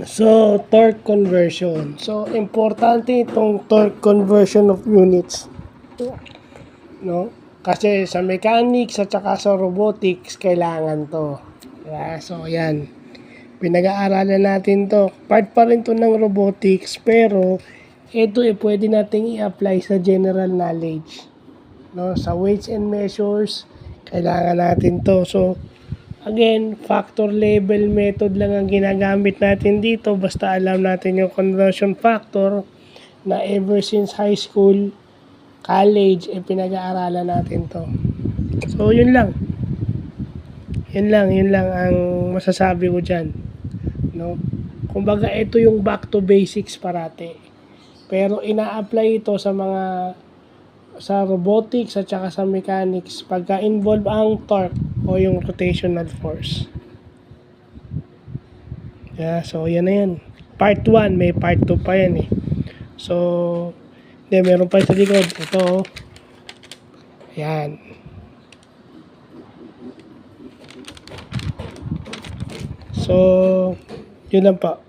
So, torque conversion. So, importante itong torque conversion of units. No? Kasi sa mechanics at saka sa robotics, kailangan to. Diba? So, yan. Pinag-aaralan natin to. Part pa rin to ng robotics, pero ito pwede nating i-apply sa general knowledge. No? Sa weights and measures, kailangan natin to. So, again, factor level method lang ang ginagamit natin dito. Basta alam natin yung conversion factor na ever since high school, college, pinag-aaralan natin to. So, yun lang. Yun lang ang masasabi ko dyan. No? Kumbaga, ito yung back to basics parate. Pero ina-apply ito sa robotics at saka sa mechanics pagka involve ang torque o yung rotational force. Yeah, so yan na yan. Part 1, may part 2 pa yan eh. So, meron pa sa likod. Ito. Yan. So, yun lang pa.